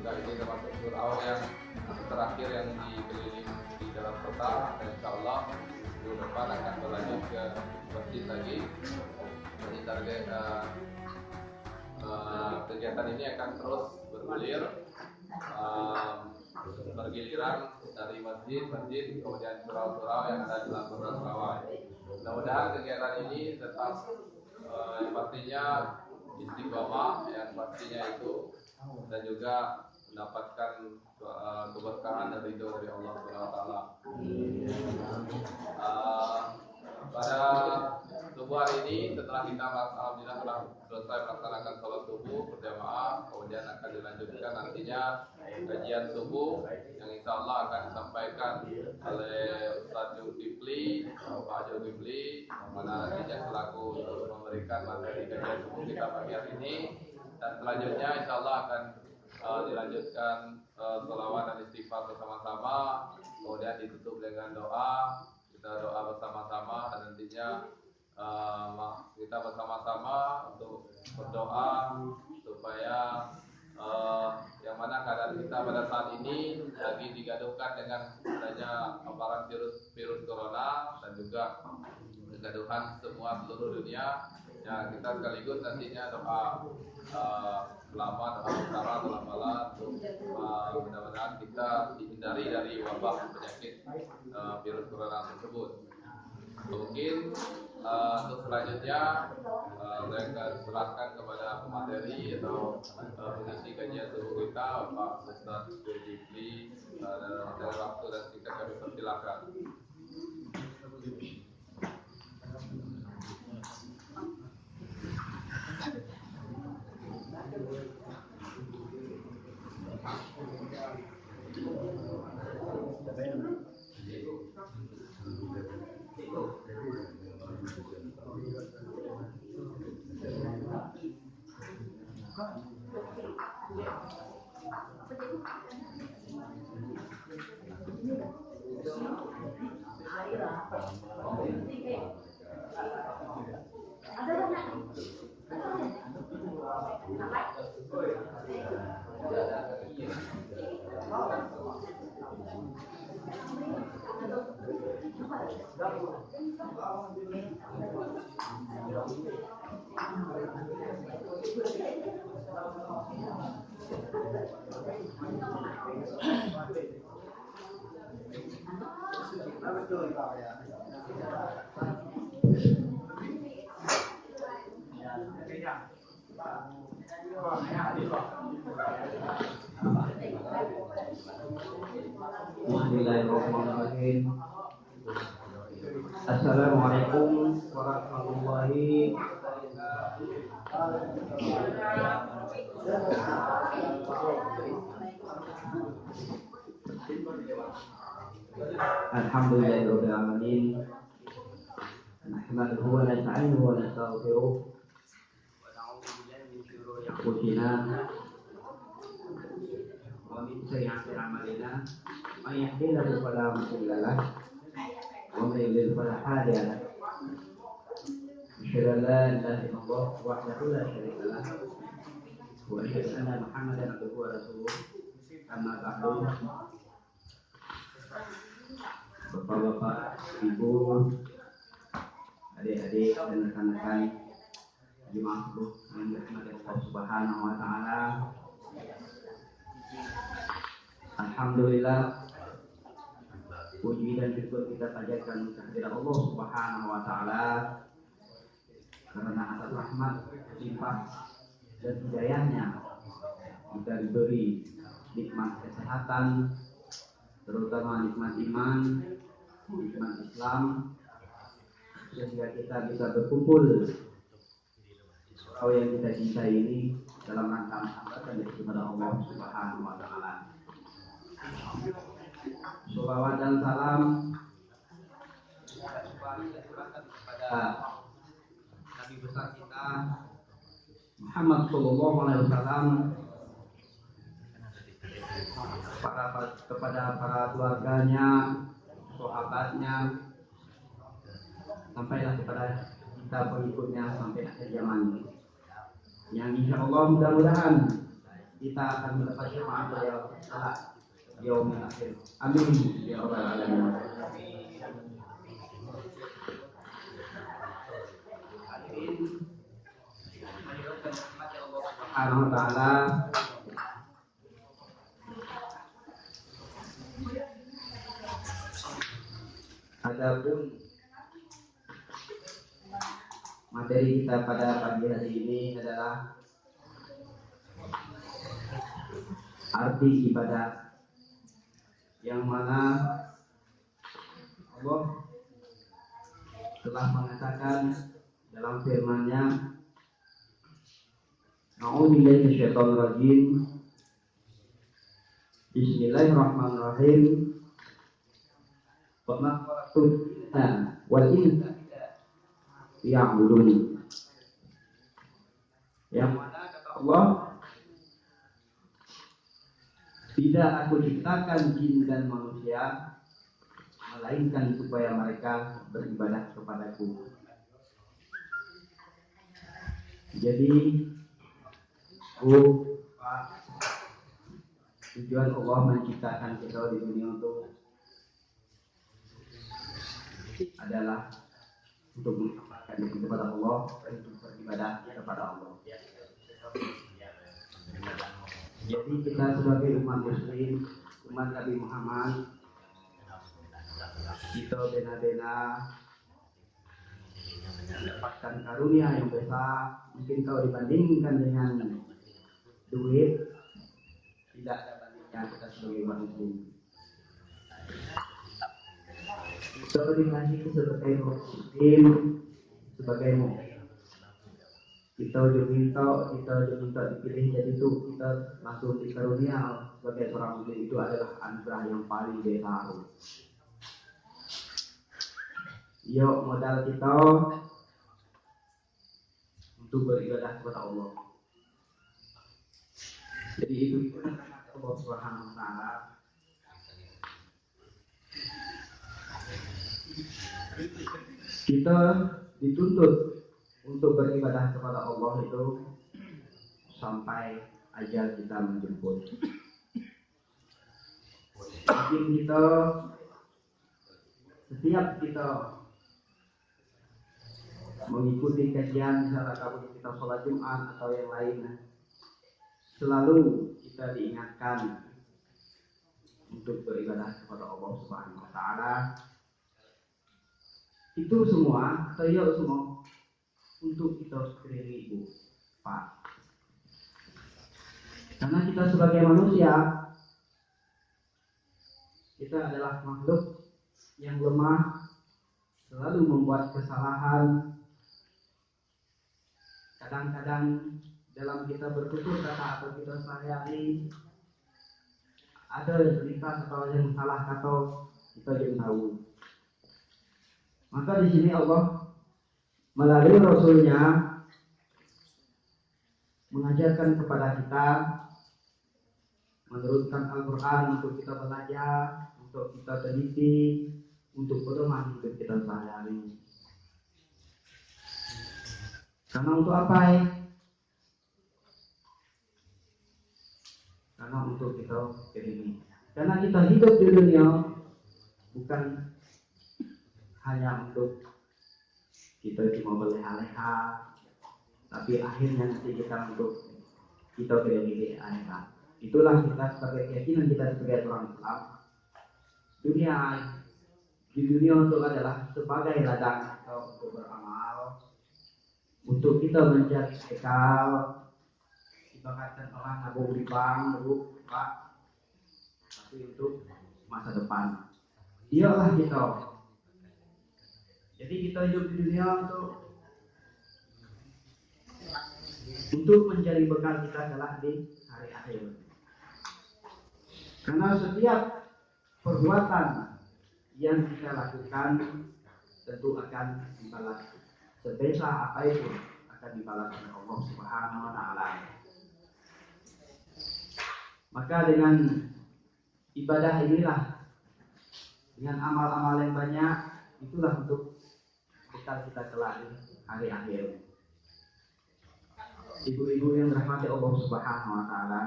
juga ini termasuk surau yang terakhir yang dikelilingi di dalam kota, dan insya Allah minggu depan akan berlanjut ke masjid lagi. Jadi target kegiatan ini akan terus bergulir, bergiliran dari masjid, kemudian surau-surau yang ada di dalam kota Surabaya. Mudah-mudahan kegiatan ini tetap pastinya istiqomah, yang pastinya itu, dan juga mendapatkan keberkahan dari Allah Subhanahu wa taala. Pada subuh hari ini setelah kita alhamdulillah telah selesai melaksanakan sholat subuh berjamaah, kemudian akan dilanjutkan nantinya kajian subuh yang insya Allah akan disampaikan oleh Ustaz Zulkifli, Pak Zulkifli, mana nantinya selaku memberikan materi kajian subuh kita pagi hari ini, dan selanjutnya insya Allah akan dilanjutkan sholawat dan istighfar bersama-sama, kemudian ditutup dengan doa. Kita doa bersama-sama, dan nantinya kita bersama-sama untuk berdoa supaya yang mana keadaan kita pada saat ini lagi digaduhkan dengan adanya paparan virus corona dan juga kegaduhan semua seluruh dunia. Ya, kita sekaligus nantinya doa selamat, doa bersama, doa malam untuk mudah-mudahan kita dihindari dari wabah penyakit virus corona tersebut. Mungkin untuk selanjutnya saya akan serahkan kepada pemateri atau pengisi kajian subuh kita, Pak Ustaz Zulkifli, dalam waktu dan singkat kami persilakan. Bismillahirrahmanirrahim. Assalamualaikum warahmatullahi Alhamdulillahirabbil alamin. Nahmaduhu wa nasta'inuhu wa nastaghfiruh wa na'udzu billahi min shururi anfusina wa min sayyi'ati a'malina. May yahdihillahu fala mudilla lahu wa may yudlil fala hadiya lahu. Asyhadu an la ilaha illallah wahdahu la syarika lahu wa asyhadu anna Muhammadan abduhu wa rasuluh. Amma ba'du. Bapak-bapak, ibu, adik-adik dan rekan-rekan jemaah yang dirahmati Allah Subhanahu wa taala. Alhamdulillah, puji dan syukur kita panjatkan kehadirat Allah Subhanahu wa taala karena atas rahmat, limpah dan hidayahnya kita diberi nikmat kesehatan, terutama nikmat iman, nikmat Islam, sehingga kita bisa berkumpul di surau yang kita cintai ini dalam rangka menambahkan dari kepada Allah Subhanahu wa taala. Sholawat dan salam kepada Nabi besar kita Muhammad sallallahu alaihi wasallam, kepada para keluarganya, sahabatnya, sampailah kepada kita pengikutnya sampai akhir zaman. Yang insya Allah mudah-mudahan kita akan mendapat syafaat beliau salat yaumil akhir. Amin ya rabbal alamin. Subhanahu wa ta'ala, adapun materi kita pada pagi hari ini adalah arti ibadah, yang mana Allah telah mengatakan dalam firman-Nya, A'udzubillahi minasyaitonir rajim. Bismillahirrahmanirrahim. Wa ma khalaqtul jinna wal insa liya'budun. Yang mana kata Allah, tidak aku ciptakan jin dan manusia melainkan supaya mereka beribadah kepadaku. Jadi tujuan Allah menciptakan kita di dunia adalah untuk mengamalkan diri kepada Allah dan untuk beribadah kepada Allah. Jadi kita sebagai umat Muslim, umat Nabi Muhammad, kita bena-bena mendapatkan karunia yang besar. Mungkin kalau dibandingkan dengan duit, tidak ada bandingnya kita sebagai umat Muslim. Kita dikasih sebagai muslim, sebagai mukmin. Kita diminta dipilih jadi itu, kita langsung dikarunia sebagai seorang muslim. Itu adalah anugerah yang paling besar. Yuk modal kita untuk beribadah kepada Allah. Jadi itu Allah Subhanahu wa ta'ala. Kita dituntut untuk beribadah kepada Allah itu sampai ajal kita menjemput. Mungkin setiap kita mengikuti kajian, misalnya kalau kita sholat Jumat atau yang lain, selalu kita diingatkan untuk beribadah kepada Allah Subhanahu wa ta'ala. Itu semua, atau semua untuk kita sendiri, Ibu, Pak. Karena kita sebagai manusia, kita adalah makhluk yang lemah, selalu membuat kesalahan. Kadang-kadang dalam kita bertutur kata atau kita sehari-hari ada yang lintas atau yang salah kata, kita jadi tahu. Maka di sini Allah melalui Rasulnya mengajarkan kepada kita, menurunkan Al-Quran untuk kita belajar, untuk kita teliti, untuk pedoman hidup kita sehari-hari. Karena untuk apa? Karena untuk kita ini. Karena kita hidup di dunia bukan hanya untuk kita cuma berleha-leha, tapi akhirnya nanti kita untuk kita berdiri akhirat. Itulah kita sebagai keyakinan kita sebagai orang Islam. Di dunia itu adalah sebagai ladang kita untuk beramal, untuk kita mencari bekal. Ibaratkan orang nabung di bank, Pak, tapi untuk masa depan. Iyalah kita. Jadi kita hidup di dunia untuk mencari bekal kita adalah di hari akhir. Karena setiap perbuatan yang kita lakukan tentu akan dibalas. Sebesar apa itu akan dibalas oleh Allah Subhanahu wa ta'ala. Maka dengan ibadah inilah, dengan amal-amal yang banyak, itulah untuk bekal kita kelak di hari akhir. Ibu-ibu yang dirahmati Allah Subhanahu wa taala,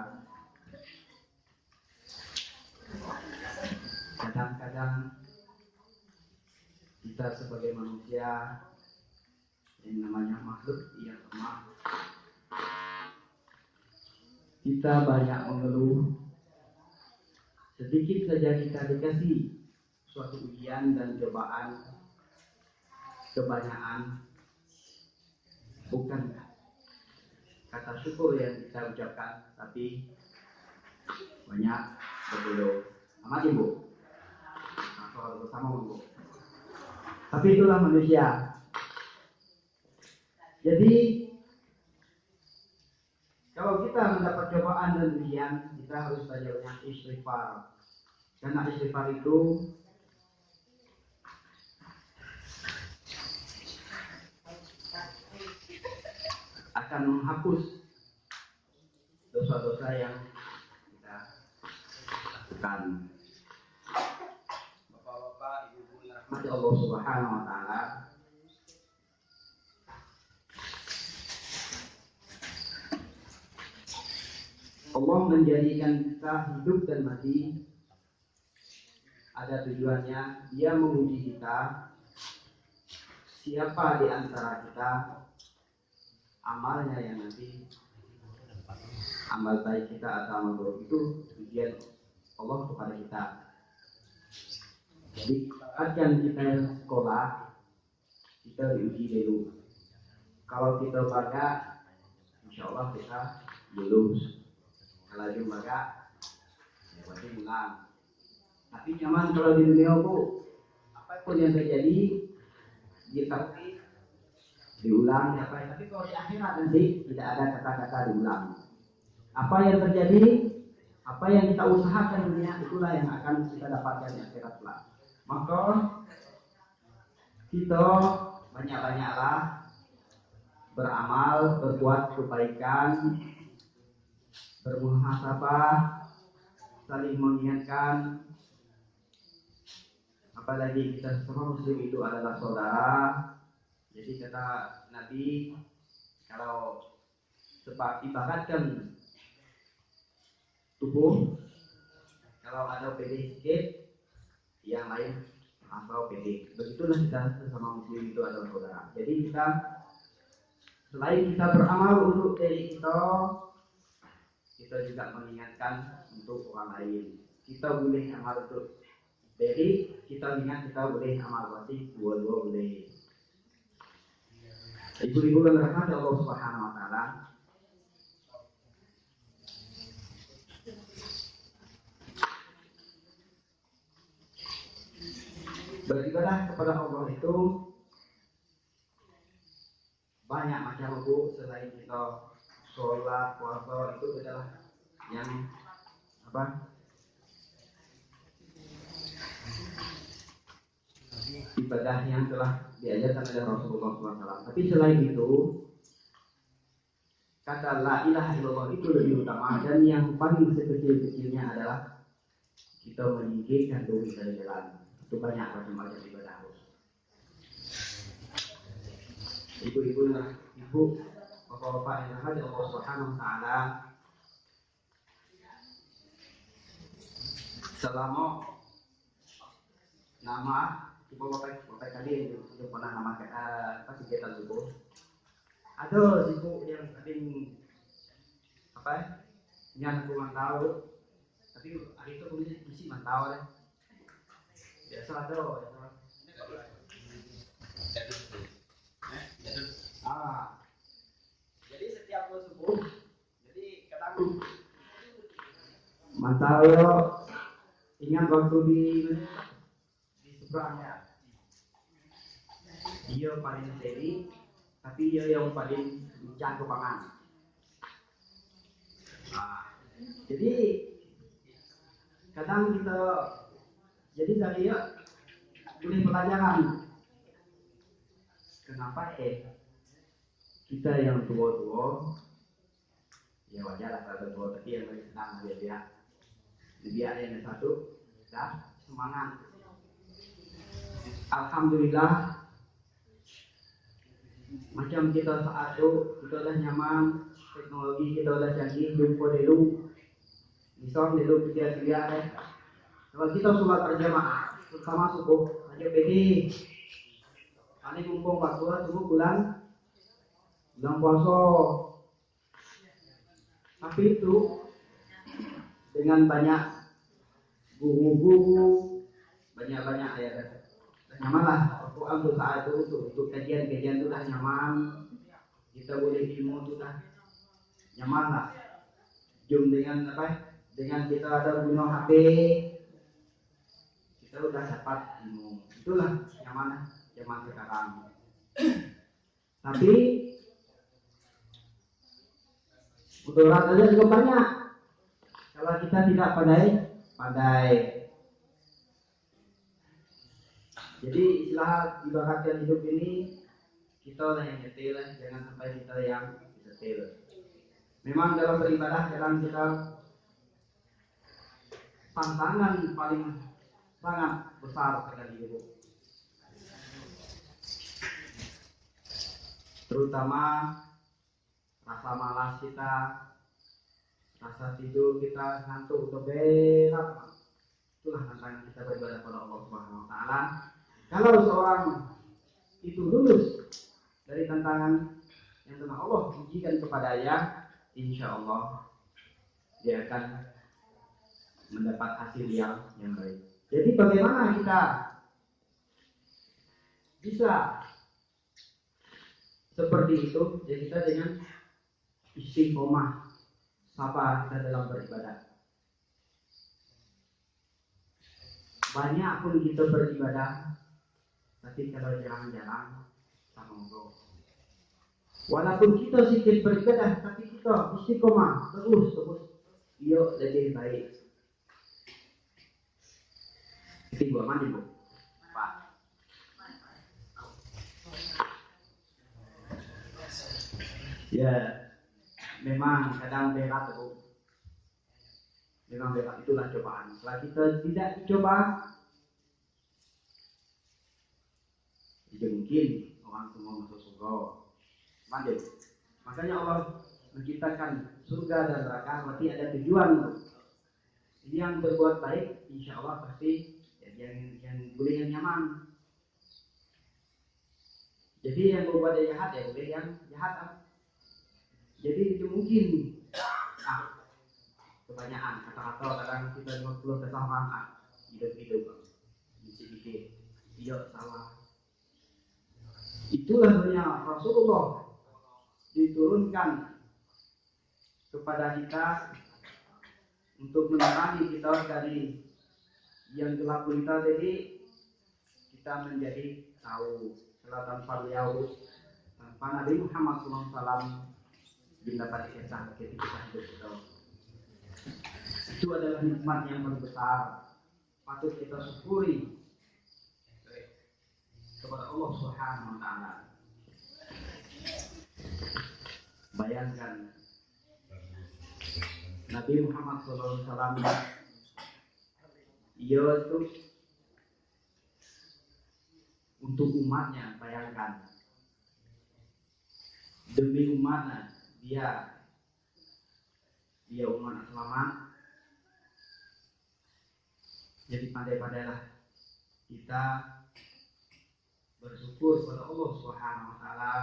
kadang-kadang kita sebagai manusia yang namanya makhluk yang lemah, kita banyak mengeluh. Sedikit saja kita dikasih suatu ujian dan cobaan, kebanyakan bukan kata syukur yang kita ucapkan, tapi banyak bergeluh. Sama ibu, kalau bersama ibu. Tapi itulah manusia. Jadi kalau kita mendapat cobaan dan ujian, kita harus belajarnya istighfar. Karena istighfar itu akan menghapus dosa-dosa yang kita lakukan. Bapak-bapak, ibu-ibu yang dirahmati Allah Subhanahu wa taala, Allah menjadikan kita hidup dan mati ada tujuannya. Dia menguji kita, siapa di antara kita amalnya yang nanti amal baik kita atau amal buruk, itu ujian Allah kepada kita. Jadi akan kita sekolah, kita diuji dulu. Kalau kita bangga, insya Allah kita lulus. Kalau dia bangga, ya pasti ulang. Tapi nyaman kalau di dunia bu, apapun yang terjadi kita diulang apa. Tapi kalau di akhirat nanti tidak ada kata-kata diulang. Apa yang terjadi, apa yang kita usahakan di dunia, itulah yang akan kita dapatkan di akhirat kelak. Maka kita banyak-banyaklah beramal, berbuat kebaikan, bermuhasabah, saling mengingatkan. Apalagi kita semua muslim itu adalah saudara. Jadi kata Nabi, kalau sebab ibaratkan tubuh, kalau ada PD sedikit, yang lain atau PD. Begitulah kita sesama muslim itu adalah saudara. Jadi kita selain kita beramal untuk diri kita, kita juga mengingatkan untuk orang lain. Kita boleh amal untuk diri, kita ingat kita boleh amal berarti dua-dua boleh. Ibu-ibu yang dirahmati Allah Subhanahu wa taala, beribadah kepada Allah itu banyak macam bu. Selain kita sholat, puasa, itu adalah yang apa? Ibadah yang telah diajarkan oleh Rasulullah SAW. Tapi selain itu, kata la ilaha illallah itu lebih utama, dan yang paling sekecil-kecilnya adalah kita menyingkirkan diri dari jalan. Itu banyak macam-macam ibadah. Ibu-ibu, bapak-bapak yang dirahmati Allah Subhanahu wa taala, selama nama ibu bapak tadi yang pernah nama apa kegiatan subuh, ada ibu yang sering apa yang aku mantau, tapi hari itu mesti mantau deh. Biasa ada jadi setiap subuh, jadi ketemu mantau yo, ingat waktu di seberangnya, dia paling seri, tapi dia yang paling bincang kepangan. Jadi kadang kita jadi dari dia boleh pelajaran. Kenapa kita yang tua-tua, ya wajar lah kalau tua, tapi yang lebih senang dia yang satu, kita semangat. Alhamdulillah, macam kita saat itu kita dah nyaman, teknologi kita udah canggih, jumpa dulu, misal dulu kerja-kerja. Kalau kita sholat berjamaah, terutama subuh, aja pede. Kali mumpung waktu subuh bulan puasa. Tapi itu dengan banyak guru-guru, banyak ayat. Nyaman lah, Al-Quran untuk saat itu untuk kajian-kajian itu dah nyaman. Kita boleh ilmu itu dah nyaman lah. Jum dengan apa? Dengan kita ada guna HP, kita udah dapat ilmu. Itulah nyaman zaman sekarang. Tapi mudaratnya juga banyak. Kalau kita tidak pandai. Jadi istilah ibaratkan hidup ini kita lah yang nyetir, jangan sampai kita yang disetir. Memang dalam beribadah kadang kita tantangan paling sangat besar sekali itu. Terutama rasa malas kita, rasa tidur kita, ngantuk atau berat. Itulah tantangan kita beribadah kepada Allah Subhanahu wa taala. Kalau seorang itu lulus dari tantangan yang telah Allah ujikan kepadanya, insya Allah dia akan mendapat hasil yang baik. Jadi bagaimana kita bisa seperti itu? Jadi kita dengan istiqomah, sabar kita dalam beribadah. Banyak pun kita beribadah, tapi kalau jarang-jarang sama Allah. Walaupun kita sedikit beribadah, tapi kita istiqomah terus, dia lebih baik. Kita buat mandi bu, Pak. Ya, memang kadang berat bu. Memang berat, itulah cobaan. Setelah kita tidak dicoba, tidak mungkin orang semua masuk surga. Mandi. Makanya Allah menciptakan surga dan neraka, berarti ada tujuan. Jadi yang berbuat baik, insya Allah pasti yang boleh yang nyaman. Jadi yang berbuat yang jahat ya boleh yang jahat. Jadi itu mungkin kebanyakan kata-kata kadang kita 50 kesalahan hidup dikit iya salah. Itulah dunia Rasulullah diturunkan kepada kita untuk menerangi kita dari yang gelap gulita, jadi kita menjadi tahu. Kalau tanpa beliau, tanpa Nabi Muhammad SAW dapat kisah ketika hidup kita. Itu adalah nikmat yang paling besar, patut kita syukuri kepada Allah Subhanahu wa taala. Bayangkan Nabi Muhammad SAW, ia itu untuk umatnya, bayangkan demi umatnya dia umat selamat. Jadi pandai-pandailah kita bersyukur kepada Allah Subhanahu wa taala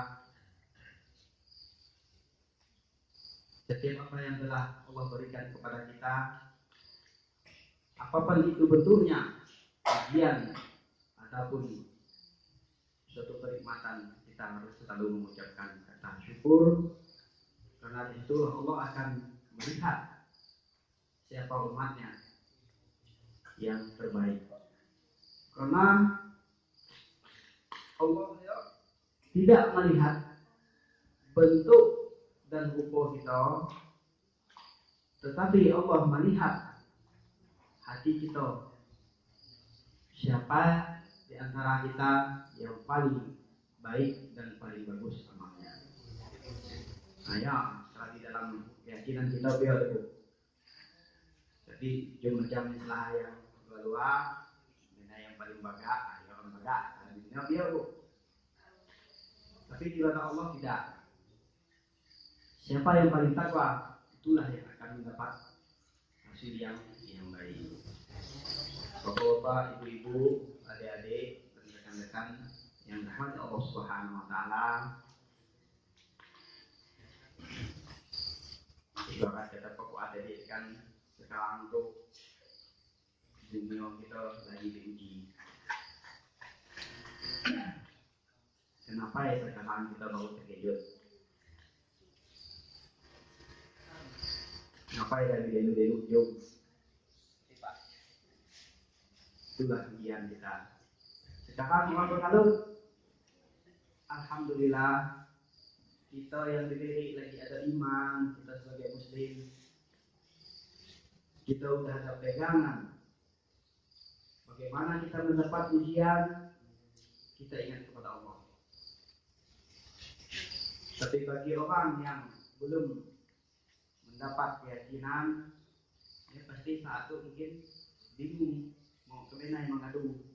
setiap apa yang telah Allah berikan kepada kita, apapun itu bentuknya, ujian ataupun suatu kenikmatan, kita harus selalu mengucapkan kata syukur, karena itu Allah akan melihat siapa umatnya yang terbaik. Karena Allah tidak melihat bentuk dan rupa kita, tetapi Allah melihat hati kita. Siapa di antara kita yang paling baik dan paling bagus amalnya? Nah, di dalam keyakinan kita biar itu. Jadi macam istilah yang luar, yang paling baga, yang orang baga, di dunia biar bu. Tapi di mata Allah tidak. Siapa yang paling takwa, itulah yang akan mendapat hasil yang baik. Bapak-bapak, ibu-ibu, adik-adik, dan rekan-rekan yang dirahmati Allah Subhanahu wa taala. Ibarat kata pokok adik kan sekarang tuh dunia kita lagi diuji. Kenapa ya sekarang kita baru terkejut? Kenapa ya dari dulu jauh? Itulah ujian kita. Sekarang waktu lalu, alhamdulillah kita yang dilirik lagi ada iman, kita sebagai muslim, kita udah ada pegangan. Bagaimana kita mendapat ujian, kita ingat kepada Allah. Tapi bagi orang yang belum mendapat keyakinan, ya pasti saat itu mungkin bingung mau kemana yang mengadu.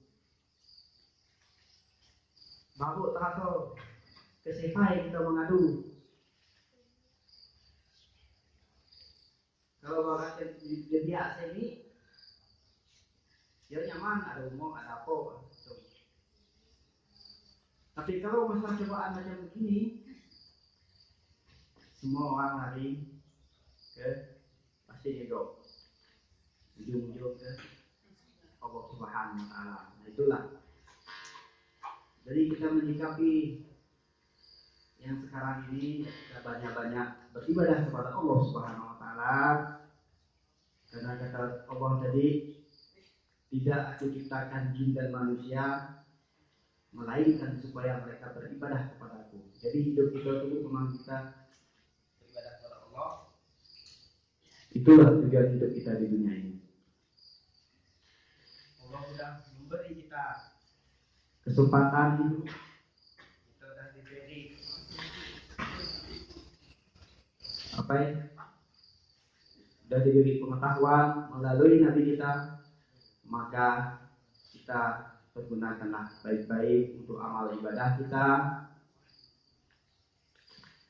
Baru terasa ke siapa yang kita mengadu. Kalau barat dia biasa ini, dia nyaman, ada umum, ada apa. Tapi kalau masalah cobaan macam begini, semua orang lari ke pasti hidup ujung-ujung ke Allah Subhanahu wa taala. Nah, itulah. Jadi kita menyikapi yang sekarang ini kita banyak-banyak beribadah kepada Allah Subhanahu wa taala. Karena kata Allah tadi, tidak aku ciptakan jin dan manusia melainkan supaya mereka beribadah kepadaku. Jadi hidup kita dulu memang kita beribadah kepada Allah. Itulah tujuan hidup kita di dunia ini. Allah sudah memberi kita kesempatan hidup. Kita sudah diberi apa ya? Sudah diberi pengetahuan melalui Nabi kita, maka kita pergunakanlah baik-baik untuk amal ibadah kita.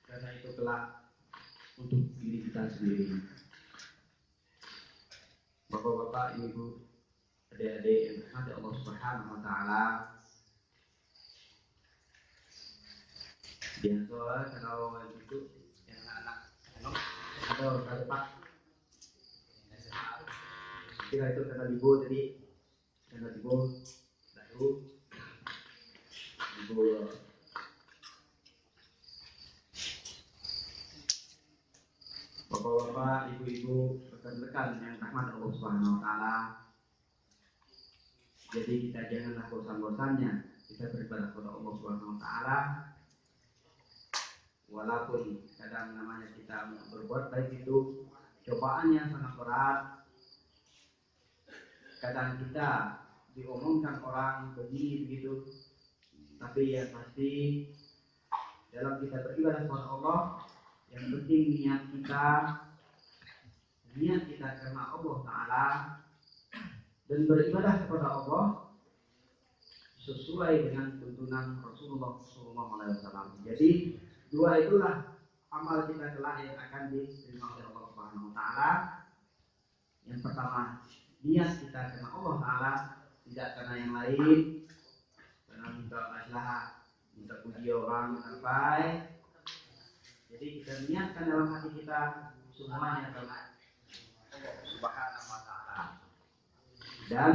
Karena itu kelak untuk diri kita sendiri. Bapak-bapak, ibu, adik-adik yang dirahmati Allah Subhanahu wa taala. Biasa kalau itu yang anak atau kalau Pak kira itu karena ibu tadi karena ibu lalu ibu bapak-bapak, ibu-ibu, rekan-rekan yang dirahmati Allah Subhanahu wa taala. Jadi kita janganlah bosan-bosannya kita beribadah kepada Allah Subhanahu wa taala. Walaupun kadang namanya kita berbuat baik itu cobaannya sangat berat. Kadang kita diomongkan orang begini begitu, tapi yang pasti dalam kita beribadah kepada Allah, yang penting niat kita karena Allah Taala dan beribadah kepada Allah sesuai dengan tuntunan Rasulullah SAW. Jadi dua itulah amal kita kelak yang akan diterima oleh Allah Subhanahu Wa Taala. Yang pertama, niat kita karena Allah Taala, tidak karena yang lain, karena minta masalah, minta puji orang sampai. Jadi kita niatkan dalam hati kita semuanya karena Allah Subhanahu Wa Taala. Dan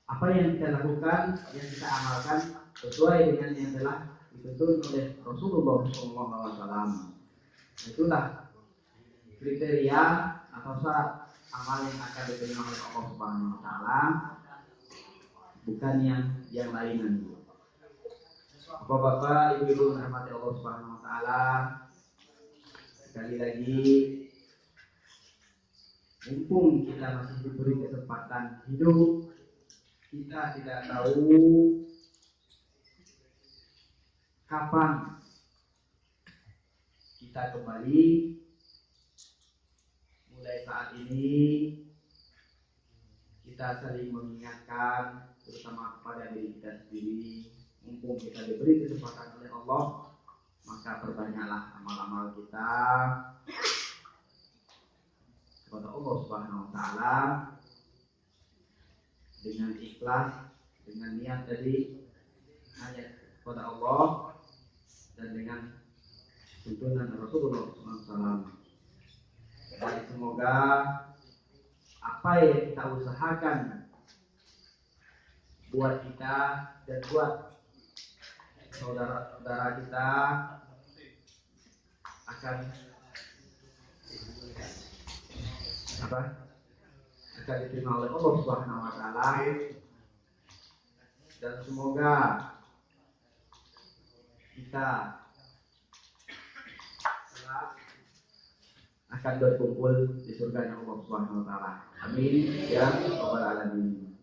apa yang kita lakukan, yang kita amalkan sesuai dengan yang telah dituntun oleh Rasulullah SAW. Itulah kriteria atau syarat amal yang akan diterima oleh Allah Subhanahu Wa Taala, bukan yang lain. Bapak-bapak, ibu-ibu dirahmati Allah Subhanahu Wa Taala, sekali lagi, mumpung kita masih diberi kesempatan hidup, kita tidak tahu kapan kita kembali. Mulai saat ini kita saling mengingatkan, terutama kepada diri kita sendiri. Mumpung kita diberi kesempatan oleh Allah, maka perbanyaklah amal-amal kita kepada Allah Subhanahu wa taala dengan ikhlas, dengan niat tadi hanya kepada Allah dan dengan tuntunan Rasulullah SAW. Dan semoga apa yang kita usahakan buat kita dan buat saudara-saudara kita akan diterima oleh Allah Subhanahu wa taala, dan semoga kita akan berkumpul di surganya Allah Subhanahu wa taala. Amin ya rabbal alamin.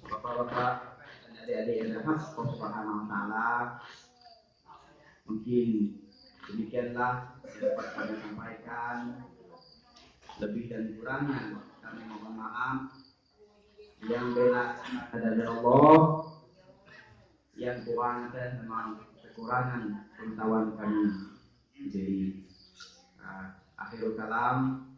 Bapak-bapak dan adik-adik yang dirahmati Allah Subhanahu wa taala, mungkin demikianlah yang dapat kami sampaikan. Lebih dan kurangnya kami mohon maaf. Yang benar dari Allah, yang kurang dan memang kekurangan pengetahuan kami. Jadi akhirul kalam,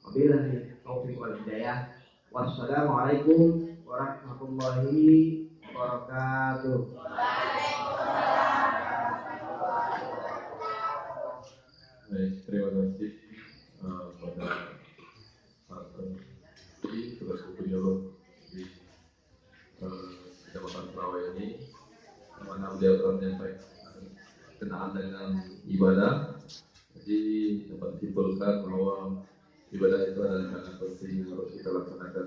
wabillahi taufiq wal hidayah. Wassalamualaikum warahmatullahi wabarakatuh. Baik, terima kasih pada tugas penyuluh di Kecamatan Serawai ini, yang mana beliau telah menyampaikan kenaan dengan ibadah. Jadi dapat disimpulkan bahwa ibadah itu adalah sangat penting, harus kita laksanakan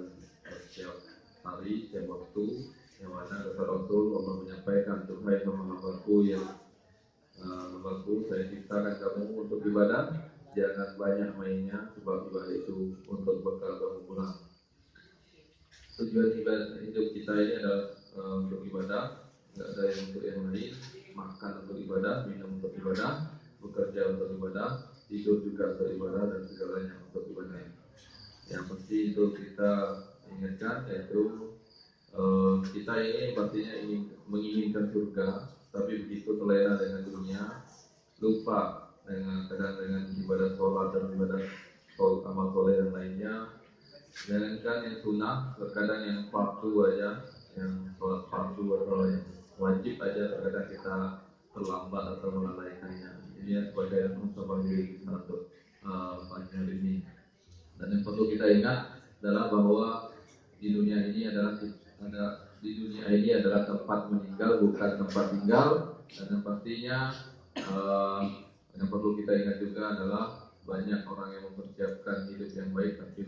setiap hari, setiap waktu. Yang mana kata Rasul Allah menyampaikan, "Tuhai hamba-hambaku yang hambaku, saya ciptakan kamu untuk ibadah, jangan banyak mainnya, sebab ibadah itu untuk bekal kamu pulang." Tujuan ibadah hidup kita ini adalah untuk ibadah, tidak ada yang untuk yang lain. Makan untuk ibadah, minum untuk ibadah, bekerja untuk ibadah, tidur juga untuk ibadah, dan segalanya untuk ibadah. Yang pasti itu kita ingatkan, yaitu kita ini pastinya ingin menginginkan surga, tapi begitu terlena dengan dunia, lupa dengan ibadah sholat dan ibadah amal soleh yang lainnya. Jangankan yang sunnah, terkadang yang fardu aja, yang sholat fardu atau yang wajib aja, terkadang kita terlambat atau melalaikannya. Ini sebagai muhasabah diri kita untuk pagi hari ini. Dan yang perlu kita ingat adalah bahwa di dunia ini adalah tempat meninggal, bukan tempat tinggal. Dan yang pastinya yang perlu kita ingat juga adalah banyak orang yang mempersiapkan hidup yang baik, tapi